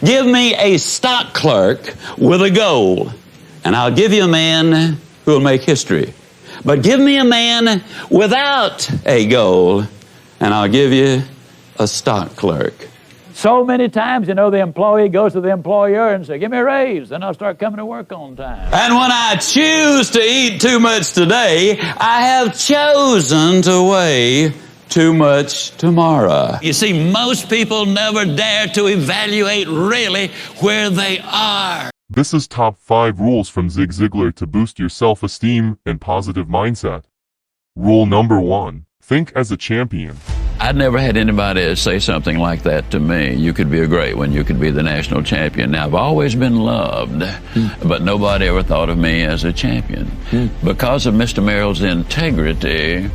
Give me a stock clerk with a goal, and I'll give you a man who will make history. But give me a man without a goal, and I'll give you a stock clerk. So many times, the employee goes to the employer and says, give me a raise, and I'll start coming to work on time. And when I choose to eat too much today, I have chosen to weigh too much tomorrow. You see, most people never dare to evaluate really where they are. This is top 5 rules from Zig Ziglar to boost your self-esteem and positive mindset. Rule number 1, think as a champion. I'd never had anybody say something like that to me. You could be a great one. You could be the national champion. Now, I've always been loved, but nobody ever thought of me as a champion. Because of Mr. Merrill's integrity,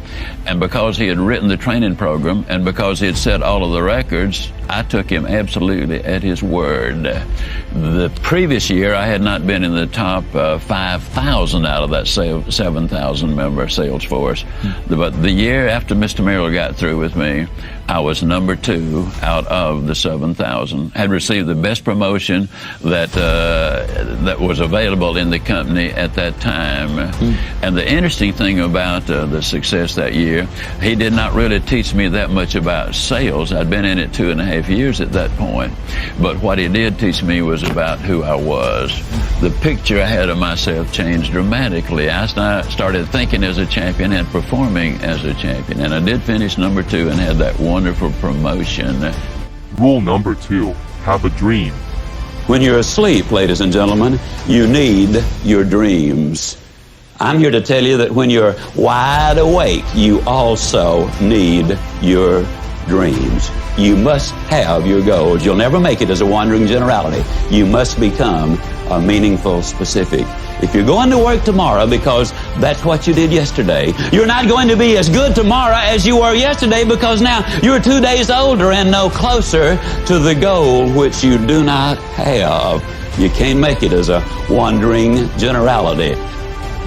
and because he had written the training program, and because he had set all of the records, I took him absolutely at his word. The previous year, I had not been in the top 5,000 out of that 7,000 member sales force. But the year after Mr. Merrill got through with me, I was number 2 out of the 7,000. Had received the best promotion that was available in the company at that time. And the interesting thing about the success that year, he did not really teach me that much about sales. I'd been in it 2.5 years at that point. But what he did teach me was about who I was. The picture I had of myself changed dramatically. I started thinking as a champion and performing as a champion. And I did finish number 2 and had that wonderful promotion. Rule number 2, have a dream. When you're asleep, ladies and gentlemen, you need your dreams. I'm here to tell you that when you're wide awake, you also need your dreams. You must have your goals. You'll never make it as a wandering generality. You must become a meaningful specific. If you're going to work tomorrow because that's what you did yesterday, you're not going to be as good tomorrow as you were yesterday because now you're 2 days older and no closer to the goal which you do not have. You can't make it as a wandering generality.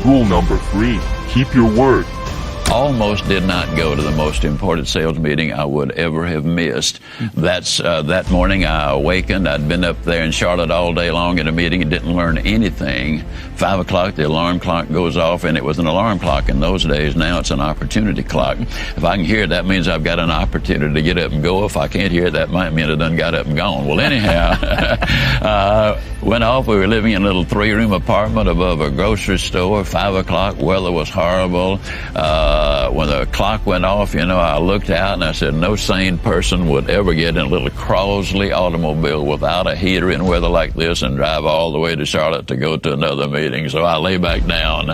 Rule number 3, keep your word. Almost did not go to the most important sales meeting I would ever have missed. That morning I awakened. I'd been up there in Charlotte all day long in a meeting and didn't learn anything. 5 o'clock, the alarm clock goes off, and it was an alarm clock in those days. Now it's an opportunity clock. If I can hear it, that means I've got an opportunity to get up and go. If I can't hear it, that might mean I done got up and gone. Well, anyhow, went off. We were living in a little 3-room apartment above a grocery store. 5 o'clock, weather was horrible. When the clock went off, I looked out and I said, no sane person would ever get in a little Crosley automobile without a heater in weather like this and drive all the way to Charlotte to go to another meeting. So I lay back down.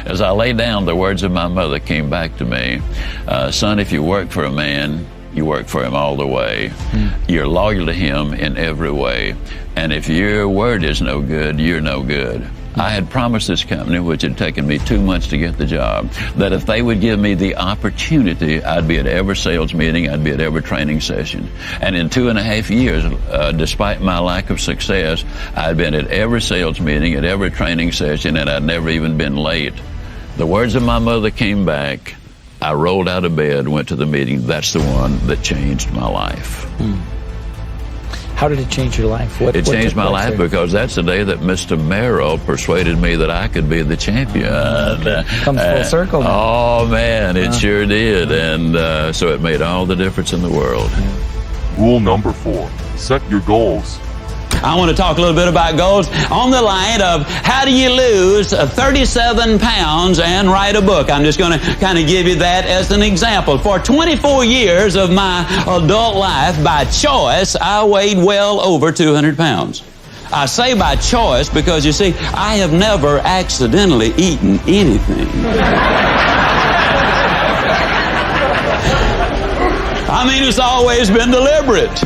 As I lay down, the words of my mother came back to me. Son, if you work for a man, you work for him all the way. You're loyal to him in every way. And if your word is no good, you're no good. I had promised this company, which had taken me 2 months to get the job, that if they would give me the opportunity, I'd be at every sales meeting, I'd be at every training session. And in 2.5 years, despite my lack of success, I'd been at every sales meeting, at every training session, and I'd never even been late. The words of my mother came back. I rolled out of bed, went to the meeting. That's the one that changed my life. How did it change your life? It changed my life because that's the day that Mr. Merrill persuaded me that I could be the champion. Comes full circle now. Oh, man, it sure did. And so it made all the difference in the world. Rule number 4, set your goals. I want to talk a little bit about goals on the line of how do you lose 37 pounds and write a book. I'm just going to kind of give you that as an example. For 24 years of my adult life, by choice, I weighed well over 200 pounds. I say by choice because, you see, I have never accidentally eaten anything. I mean, it's always been deliberate.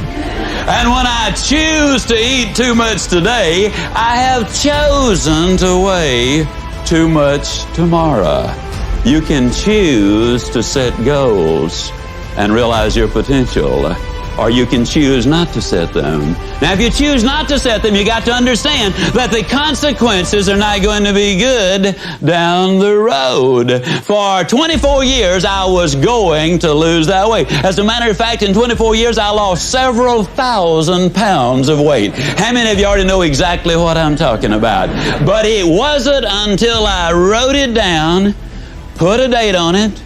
And when I choose to eat too much today, I have chosen to weigh too much tomorrow. You can choose to set goals and realize your potential. or you can choose not to set them. Now, if you choose not to set them, you got to understand that the consequences are not going to be good down the road. For 24 years, I was going to lose that weight. As a matter of fact, in 24 years, I lost several thousand pounds of weight. How many of you already know exactly what I'm talking about? But it wasn't until I wrote it down, put a date on it,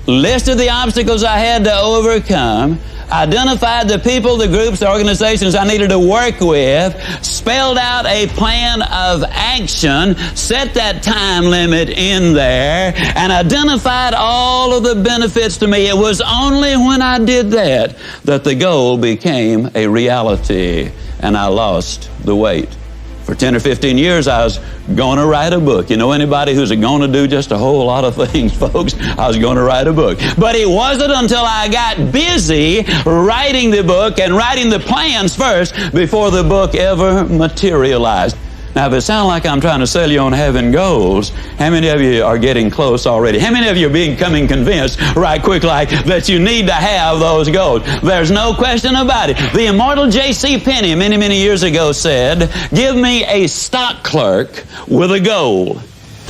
listed the obstacles I had to overcome, identified the people, the groups, the organizations I needed to work with, spelled out a plan of action, set that time limit in there, and identified all of the benefits to me. It was only when I did that that the goal became a reality, and I lost the weight. For 10 or 15 years, I was going to write a book. You know anybody who's going to do just a whole lot of things, folks? I was going to write a book. But it wasn't until I got busy writing the book and writing the plans first before the book ever materialized. Now, if it sounds like I'm trying to sell you on having goals, how many of you are getting close already? How many of you are becoming convinced right quick like that you need to have those goals? There's no question about it. The immortal J.C. Penney many, many years ago said, give me a stock clerk with a goal,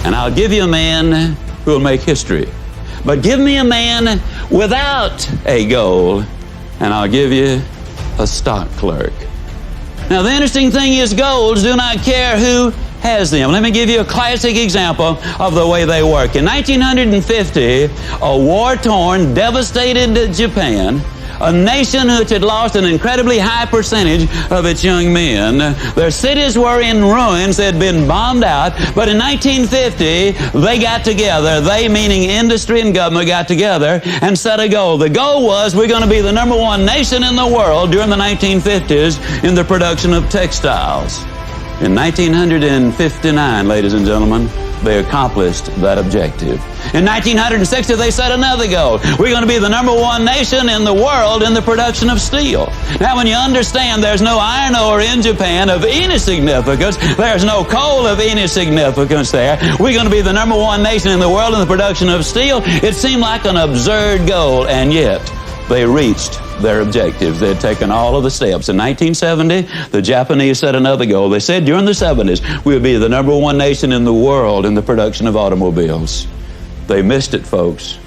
and I'll give you a man who will make history. But give me a man without a goal, and I'll give you a stock clerk. Now, the interesting thing is goals do not care who has them. Let me give you a classic example of the way they work. In 1950, a war-torn, devastated Japan, a nation which had lost an incredibly high percentage of its young men. Their cities were in ruins. They had been bombed out. But in 1950, they got together. They, meaning industry and government, got together and set a goal. The goal was we're going to be the #1 nation in the world during the 1950s in the production of textiles. In 1959, ladies and gentlemen, they accomplished that objective. In 1960, they set another goal. We're going to be the #1 nation in the world in the production of steel. Now, when you understand there's no iron ore in Japan of any significance, there's no coal of any significance there, we're going to be the #1 nation in the world in the production of steel, it seemed like an absurd goal, and yet they reached their objectives. They had taken all of the steps. In 1970, the Japanese set another goal. They said during the 70s, we'll be the #1 nation in the world in the production of automobiles. They missed it, folks.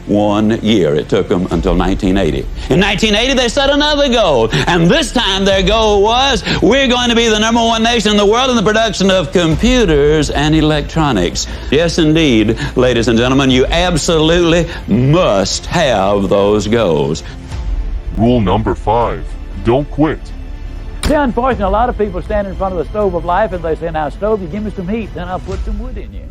1 year. It took them until 1980. In 1980, they set another goal. And this time their goal was, we're going to be the #1 nation in the world in the production of computers and electronics. Yes, indeed, ladies and gentlemen, you absolutely must have those goals. Rule number 5, don't quit. See, unfortunately, a lot of people stand in front of the stove of life and they say, now, stove, you give me some heat, then I'll put some wood in you.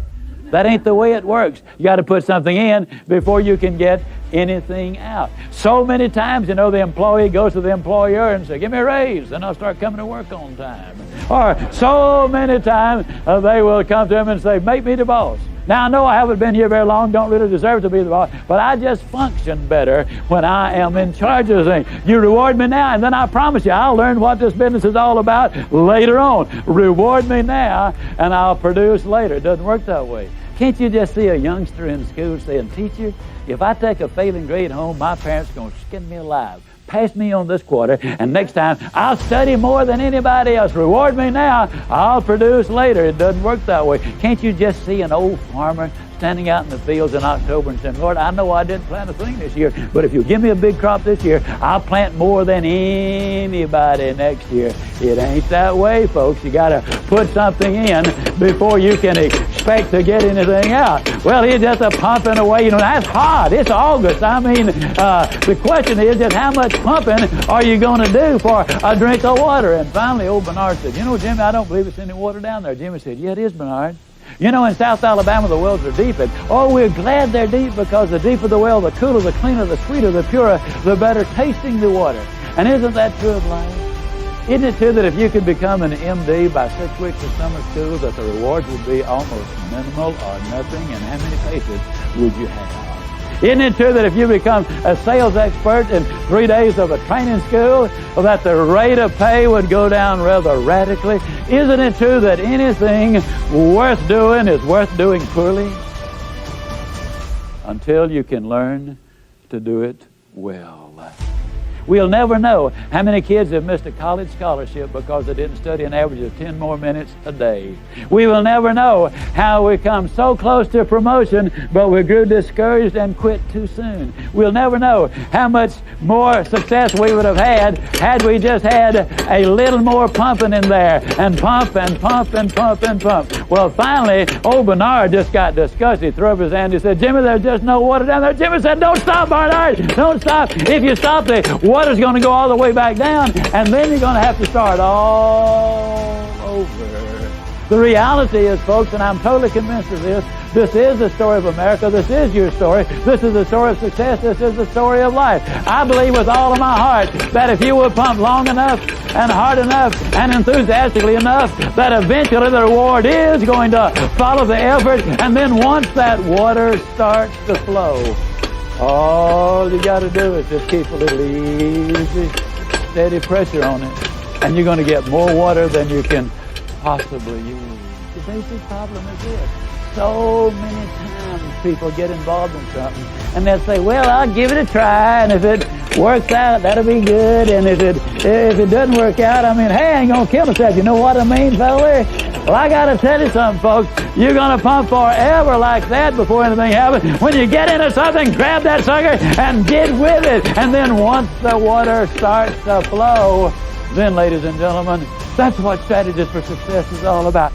That ain't the way it works. You got to put something in before you can get anything out. So many times, you know, the employee goes to the employer and says, give me a raise, then I'll start coming to work on time. Or so many times they will come to him and say, make me the boss. Now, I know I haven't been here very long, don't really deserve to be the boss, but I just function better when I am in charge of the thing. You reward me now, and then I promise you I'll learn what this business is all about later on. Reward me now, and I'll produce later. It doesn't work that way. Can't you just see a youngster in school saying, teacher, if I take a failing grade home, my parents are going to skin me alive. Pass me on this quarter, and next time I'll study more than anybody else. Reward me now, I'll produce later. It doesn't work that way. Can't you just see an old farmer standing out in the fields in October and saying, Lord, I know I didn't plant a thing this year, but if you give me a big crop this year, I'll plant more than anybody next year. It ain't that way, folks. You got to put something in before you can expect to get anything out. Well, he's just a pumping away. You know, that's hot. It's August. I mean, the question is just how much pumping are you going to do for a drink of water? And finally, old Bernard said, you know, Jimmy, I don't believe it's any water down there. Jimmy said, yeah, it is, Bernard. You know, in South Alabama, the wells are deep, and we're glad they're deep, because the deeper the well, the cooler, the cleaner, the sweeter, the purer, the better tasting the water. And isn't that true of life? Isn't it true that if you could become an MD by 6 weeks of summer school, that the rewards would be almost minimal or nothing, and how many patients would you have? Isn't it true that if you become a sales expert in 3 days of a training school, that the rate of pay would go down rather radically? Isn't it true that anything worth doing is worth doing poorly? Until you can learn to do it well. We'll never know how many kids have missed a college scholarship because they didn't study an average of 10 more minutes a day. We will never know how we come so close to promotion, but we grew discouraged and quit too soon. We'll never know how much more success we would have had we just had a little more pumping in there, and pump and pump and pump and pump. Well, finally, old Bernard just got disgusted. He threw up his hand. He said, "Jimmy, there's just no water down there." Jimmy said, "Don't stop, Bernard. Don't stop. If you stop, the water's going to go all the way back down, and then you're going to have to start all over." The reality is, folks, and I'm totally convinced of this is the story of America. This is your story. This is the story of success. This is the story of life. I believe with all of my heart that if you will pump long enough and hard enough and enthusiastically enough, that eventually the reward is going to follow the effort, and then once that water starts to flow, all you got to do is just keep a little easy, steady pressure on it, and you're going to get more water than you can possibly use. The basic problem is this. So many times people get involved in something and they'll say, "Well, I'll give it a try, and if it works out, that'll be good, and if it doesn't work out, hey, I ain't gonna kill myself." You know what I mean, fella? Well, I gotta tell you something, folks. You're gonna pump forever like that before anything happens. When you get into something, grab that sucker and get with it. And then once the water starts to flow, then, ladies and gentlemen, that's what Strategies for Success is all about.